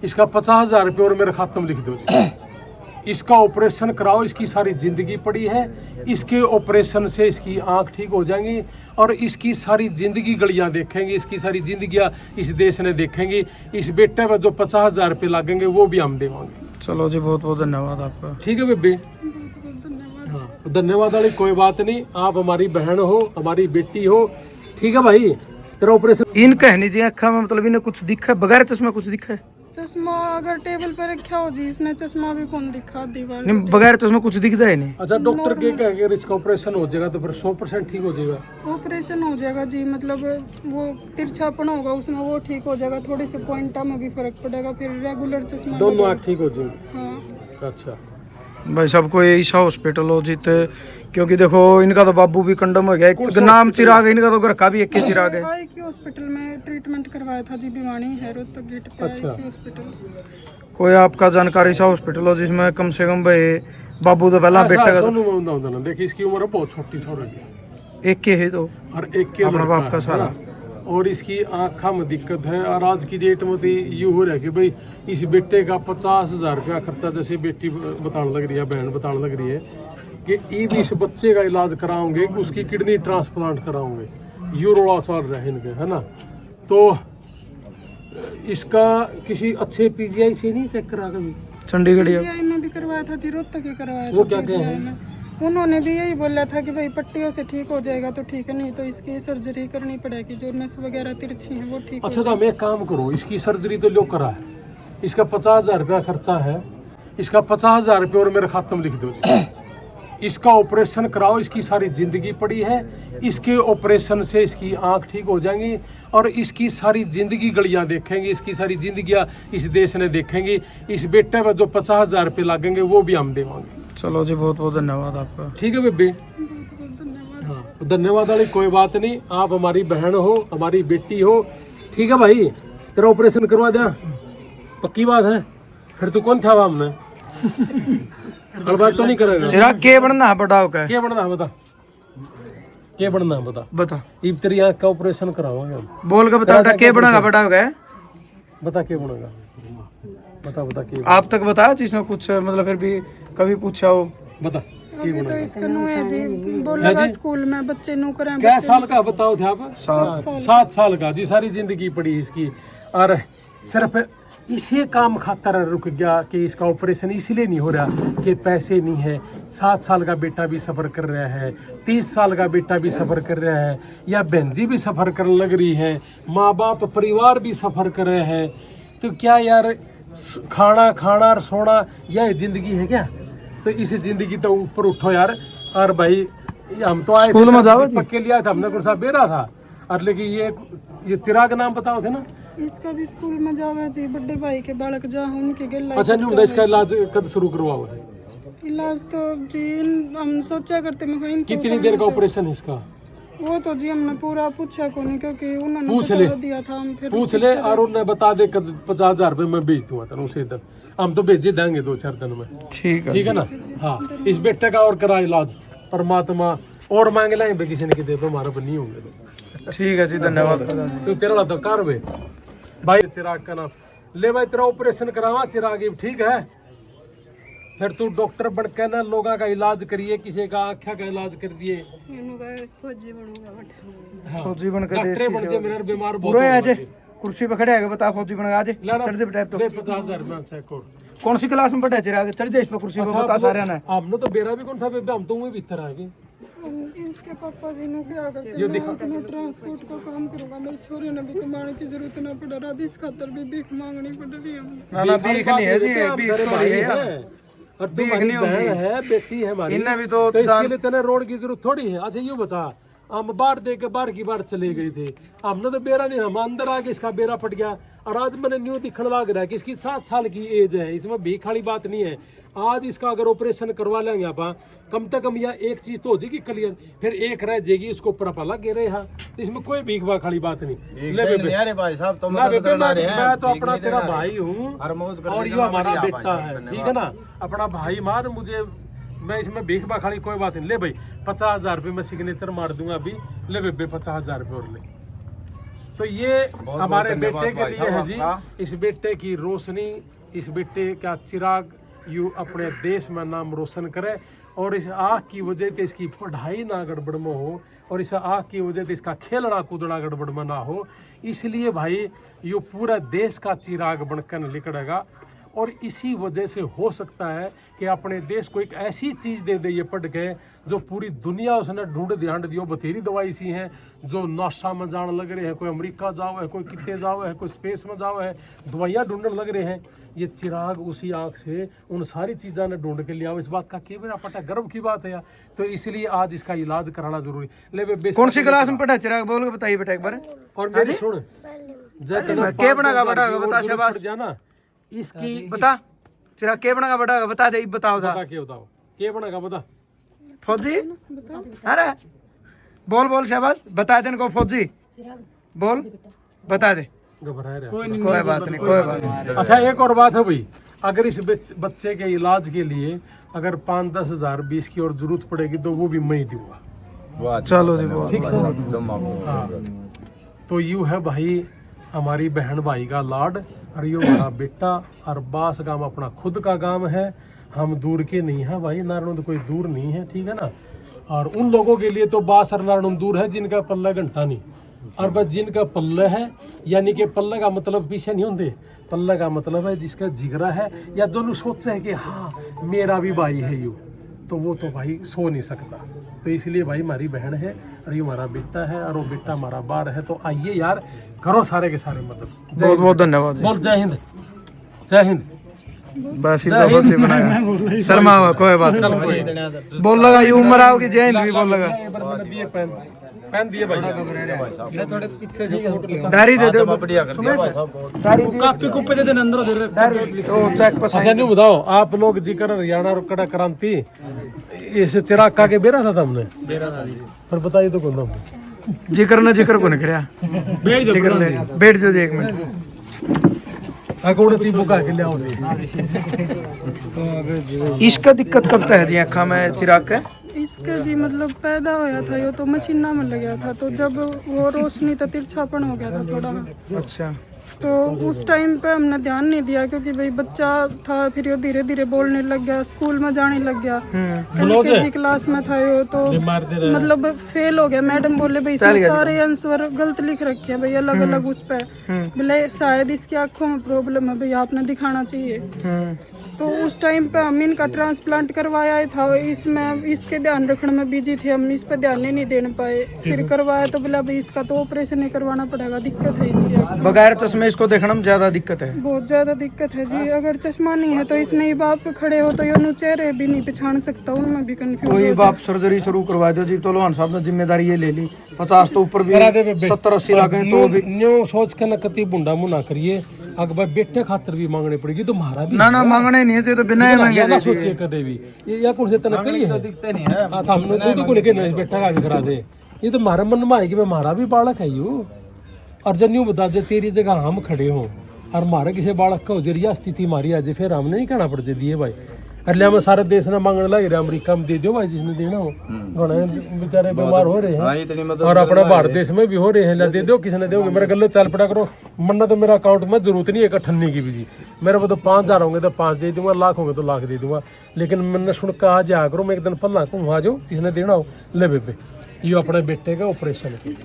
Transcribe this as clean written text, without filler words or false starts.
इसका 50,000 रुपये और मेरे खाते में लिख दो जी। इसका ऑपरेशन कराओ, इसकी सारी जिंदगी पड़ी है, इसके ऑपरेशन से इसकी आंख ठीक हो जाएंगी और इसकी सारी जिंदगी गलियां देखेंगे, इसकी सारी जिंदगियां इस देश ने देखेंगी। इस बेटे पर जो 50,000 रुपये लगेंगे वो भी हम देवांगे। चलो जी, बहुत बहुत धन्यवाद आपका। ठीक है बेबे, हाँ धन्यवाद वाली कोई बात नहीं, आप हमारी बहन हो, हमारी बेटी हो। ठीक है भाई, तेरा ऑपरेशन इन कहनी जी अखा में मतलब इन्हें कुछ दिखा है, बगैर चश्मा कुछ दिखा है? चश्मा अगर टेबल पर रखा हो जी, इसने चश्मा भी कौन दिखा दीवार नहीं, बगैर चश्मा कुछ दिखता है नहीं। अच्छा डॉक्टर के कह अगर इसका ऑपरेशन हो जाएगा तो फिर 100% ठीक हो जाएगा? ऑपरेशन हो जाएगा जी, मतलब वो तिरछापन होगा उसमें, वो ठीक हो जाएगा। थोड़े से पॉइंटा में भी फर्क पड़ेगा, फिर रेगुलर चश्मा दोनों आँख ठीक हो जाएंगे। हाँ अच्छा भाई सबको ईशा हॉस्पिटल हो जीते, क्योंकि देखो इनका तो बाबू भी कंडम हो गया, एक नाम चिराग है, इनका तो घर का भी एक ही चिराग है। आई की हॉस्पिटल में ट्रीटमेंट करवाया था जी, भिवानी है रोहतक गेट पे। अच्छा। आई की हॉस्पिटल कोई आपका जानकारी ईशा हॉस्पिटल हो जिसमें कम से कम भाई बाबू तो पहला बेटा का देखिए इसकी उम्र बहुत छोटी थोड़ी है, एक के है तो और एक के अपना बाप का है सारा। ना? और इसकी आँखा में दिक्कत है, और आज की डेट में तो ये हो रहा है कि भाई इस बेटे का 50,000 रुपया खर्चा, जैसे बेटी बताने लग रही है, बहन बताने लग रही है कि ये भी इस बच्चे का इलाज कराओगे, उसकी किडनी ट्रांसप्लांट कराओगे, यूरोड़ा चल रहा है इनके, है ना? तो इसका किसी अच्छे पीजीआई से नहीं चेक करा कभी? चंडीगढ़ या पीजीआई में भी करवाया था जी, रोहतक ही करवाया वो था। क्या कहे PGI में उन्होंने भी यही बोला था कि भाई पट्टियों से ठीक हो जाएगा तो ठीक है, नहीं तो इसकी सर्जरी करनी पड़ेगी, जो नस वगैरह तिरछी है वो ठीक अच्छा तो हम एक काम करो, इसकी सर्जरी तो लो करा है, इसका 50,000 रुपया खर्चा है, इसका 50,000 रुपये और मेरे खाते में लिख दो जी। इसका ऑपरेशन कराओ, इसकी सारी जिंदगी पड़ी है, इसके ऑपरेशन से इसकी आंख ठीक हो जाएंगी और इसकी सारी जिंदगी गलियां देखेंगे, इसकी सारी जिंदगियां इस देश ने देखेंगी। इस बेटे पर जो 50,000 रुपये लगेंगे वो भी हम देवांगे। चलो जी, बहुत बहुत धन्यवाद आपका। ठीक है बेबे, हाँ धन्यवाद वाली कोई बात नहीं, आप हमारी बहन हो, हमारी बेटी हो। ठीक है भाई, तेरा ऑपरेशन करवा दिया, पक्की बात है? फिर तू कौन था हमने बात तो नहीं करेगा? चिराग के बनना है बटाव का? क्या बनना है बता, क्या बनना है बता? बता, इब तेरी आँख का ऑपरेशन करावांगे हम। बोल के बता बेटा, के बनेगा बटाव का? बता क्या बनेगा, बता बता क्या, आप तक बताया जिसने कुछ मतलब फिर भी कभी पूछा हो? बता अभी तो इसका नो है जी, बोलेगा स्कूल में बच्चे नो करें। क्या साल का बताओ थे आप? 7 साल का जी, सारी जिंदगी पड़ी इसकी, और सिर्फ इसी काम खातर रुक गया कि इसका ऑपरेशन इसलिए नहीं हो रहा कि पैसे नहीं है। 7 साल का बेटा भी सफ़र कर रहा है, 30 साल का बेटा भी सफ़र कर रहा है, या बहन जी भी सफ़र करने लग रही है, माँ बाप परिवार भी सफ़र कर रहे हैं। तो क्या यार खाना खाना और सोना यह ज़िंदगी है क्या? तो इस ज़िंदगी तो ऊपर उठो यार। और भाई हम तो आए स्कूल में जाओ जी, पक्के लिया था हमने, कौन सा बेरा था, और लेकिन ये चिराग नाम बताओ थे ना? इसका भी स्कूल में जावे जी, बड़े भाई के बालक जा उनके गला। अच्छा नहीं होता, इसका इलाज कब शुरू करवाओ है? इलाज तो जी हम सोचा करते में कितनी देर का ऑपरेशन है इसका? वो तो जी हमने पूरा पूछा को नहीं, क्योंकि उन्होंने पूछ ले, बता दिया था। हम फिर पूछ ले और उन्हें बता दे 50,000 रुपये मैं भेज दूंगा तेरे उसे इधर, हम तो भेज देंगे 2-4 दिन में। ठीक है, ठीक है ना? हाँ इस बेटे का और करा इलाज, परमात्मा और मांग लाए किसी ने कितने हमारे पर नहीं होंगे तो। ठीक है जी, धन्यवाद। तो तेरा तो कार में भाई चिराग का नाम ले भाई, तेरा ऑपरेशन करावा चिराग, ठीक है? फिर तू डॉक्टर बन के ना लोगों का इलाज करिए, किसी का आँखों का इलाज कर दिए, फौजी बनूंगा। फौजी बन के देश डॉक्टर की बन के मेरा बीमार पूरा आज कुर्सी पे खड़े है, बता फौजी बन आज चढ़ दे बेटा। तो 50,000 रुपया चेक और कौन सी क्लास में पढ़ा चिराग? चढ़ जा इस पे कुर्सी पे, बता सारे ने। आपने तो बेरा भी कौन था बेबे, हम तो वहीं भीतर आ गए। इसके पापा जी ने क्या करते हैं, मैं अपना ट्रांसपोर्ट का काम करूंगा, मेरे छोरे ने भी कमाने की जरूरत ना पड़ रहा, इस खातर भी भीख मांगनी पड़ रही है। ना ना भीख नहीं है जी, भीख थोड़ी है यार, और तू हमारी बहन है, बेटी है हमारी, इन्हें भी तो इसके लिए तेने रोड की जरूरत थोड़ी है। अच्छा ये बता, हम बाहर दे के बाहर की बार चले गए थे, हमने तो बेरा नहीं, हम अंदर आके इसका बेरा फट गया, और आज मैंने न्यू दिखने लग रहा है कि इसकी 7 साल की एज है, इसमें भीख वाली बात नहीं है। आज इसका अगर ऑपरेशन करवा लेंगे आप, कम से कम यह एक चीज तो हो जाएगी क्लियर, फिर एक रह जाएगी, इसको ऊपर अपना गे रहे हैं, तो इसमें कोई भीख भाग वाली बात नहीं। ले बेबे, अरे भाई साहब तो मैं तो अपना तेरा भाई हूँ और ये हमारा बेटा है, ठीक है ना? अपना भाई मार मुझे, मैं इसमें भीख भाग कोई बात नहीं। ले भाई 50,000 रुपये मैं सिग्नेचर मार दूंगा अभी, ले बेबे 50,000 रुपये और ले। तो ये हमारे बेटे के लिए है जी। इस बेटे की रोशनी, इस बेटे का चिराग यू अपने देश में नाम रोशन करे, और इस आँख की वजह से इसकी पढ़ाई ना गड़बड़ में हो, और इस आँख की वजह से इसका खेलना कूदना गड़बड़ में ना हो। इसलिए भाई ये पूरा देश का चिराग बनकर निकलेगा, और इसी वजह से हो सकता है कि अपने देश को एक ऐसी चीज़ दे दे ये पढ़ के जो पूरी दुनिया उसने ढूंढ ध्यान दियो। बथेरी दवाई सी हैं जो नासा में जाने लग रहे हैं, कोई अमेरिका जाओ है, कोई कितने जाओ है, कोई स्पेस में जाओ है, दवाइयाँ ढूंढने लग रहे हैं। ये चिराग उसी आँख से उन सारी चीज़ों ने ढूंढ के लिया। इस बात का के मेरा पता गर्व की बात है यार। तो इसलिए आज इसका इलाज कराना जरूरी। ले बे कौन सी क्लास में पढ़ा चिराग, बोल के बताइए बेटा एक बार। और मेरी सुन के बनागा बड़ा बता शाबाश जाना इसकी बता चिराग के बनागा बड़ा बता दे, बताओ बता के बताओ के बनेगा बता फौजी। अरे बोल बोल शाबाश, बता दे इनको फौजी, बोल बता दे। घबरा रहा कोई बात नहीं, कोई बात नहीं। अच्छा एक और बात है भाई, अगर इस बच्चे के इलाज के लिए अगर 5-10 हज़ार 20 की और जरूरत पड़ेगी तो वो भी मैं ही दूंगा। चलो जी ठीक है। तो यूँ है भाई हमारी बहन भाई का लाड, और ये हमारा बेटा, और बास गांव अपना खुद का गांव है। हम दूर के नहीं हैं भाई, नारायण तो कोई दूर नहीं है, ठीक है ना। और उन लोगों के लिए तो बास और नारायण दूर है जिनका पल्ला घंटा नहीं, और बस जिनका पल्ला है, यानी कि पल्ला का मतलब पीछे नहीं होते, पल्ला का मतलब है जिसका जिगरा है, या जो सोचता है कि हाँ मेरा भी भाई है यू, तो वो तो भाई सो नहीं सकता। तो इसलिए भाई हमारी बहन है और ये हमारा बेटा है, और वो बेटा हमारा बार है। तो आइए यार करो सारे के सारे मदद। बहुत बहुत धन्यवाद। बोल जय हिंद, जय हिंद। बस इतना बहुत ही बनाया शर्मा हुआ, कोई बात नहीं। बोल लगा ये उम्र आओगी जय हिंद भी बोल लगा। पेन दिए भाई, डायरी दे दो, डायरी कॉपी कुपे दे देना अंदर दे। तो चेक पर अच्छा नहीं बताओ आप लोग जिक्र हरियाणा और कड़ा क्रांति इसे चिराग का के बेरा था हमने पर बताइए तो कौन था जिक्र ना जिक्र को नहीं करया बैठ जाओ जी एक मिनट। अकोड़े ती बुका के ले आओ। इसका दिक्कत कब तक है जी अखा में चिराग का? इसका जी मतलब पैदा होया था ये तो मशीना में लग गया था, तो जब वो रोशनी तो तिरछापन हो गया था थोड़ा। अच्छा। तो उस टाइम पे हमने ध्यान नहीं दिया क्योंकि भाई बच्चा था, फिर ये धीरे धीरे बोलने लग गया, स्कूल में जाने लग गया। LKG क्लास में था ये तो मतलब फेल हो गया। मैडम बोले भाई इसमें सारे आंसर गलत लिख रखे हैं भाई अलग अलग उस पे, बोले शायद इसकी आंखों में प्रॉब्लम है भाई आपने दिखाना चाहिए। तो उस टाइम पे हम इनका ट्रांसप्लांट करवाया था, इसमें इसके ध्यान रखने में बिजी थे, हम इस पे ध्यान ही नहीं दे पाए। फिर करवाया तो बोला भाई इसका तो ऑपरेशन ही करवाना पड़ेगा, दिक्कत है इसकी। बगैर चश्मे इसको देखने में ज्यादा दिक्कत है, बहुत ज्यादा दिक्कत है जी। अगर चश्मा नहीं है तो इसमें ही बाप खड़े हो तो ये चेहरे भी नहीं पहचान सकता, उनमें भी कंफ्यूज। कोई बाप सर्जरी शुरू करवा दो जी, तो लोहान साहब ने जिम्मेदारी ये ले ली। 50 तो ऊपर भी 70-80 लाख है तो भी न्यू सोच के ना कति बुंडा मुना करिए। अगर भाई बेटे खातर भी मांगने पड़ेगी तो महारा भी ना मांगने नहीं है तो बिना मांगे ना सोचिए कदे भी। ये या कौन से तना कही है दिखते नहीं है। हां हमने तो कोई लेके बेटा का भी करा दे। ये तो हमारे मन में है कि मैं महारा भी बालक है यू, और जब न्यू बता दे तेरी जगह हम खड़े हों और हमारे किसी बालक का जरिया स्थिति मारी आज फिर हमने नहीं कहना पड़ते दिए भाई। अरे हम सारे देश ने मांगने लग रहे, अमेरिका में दे दो भाई जिसने देना हो, बेचारे बीमार हो रहे हैं और अपने भारत देश में भी हो रहे हैं। दे दो किसने दोगे, मेरे गले चाल पड़ा करो मरना तो मेरा अकाउंट में जरूरत नहीं है अठन्नी की भी जी। मेरे को तो 5,000 होंगे तो 5 दे दूंगा, लाख होंगे तो लाख दे दूंगा, लेकिन मैंने सुन कर आ जाया करो मैं एक दिन पल्ला को आ जाओ किसने देना हो ले बेबे ये अपने बेटे का ऑपरेशन है ठीक।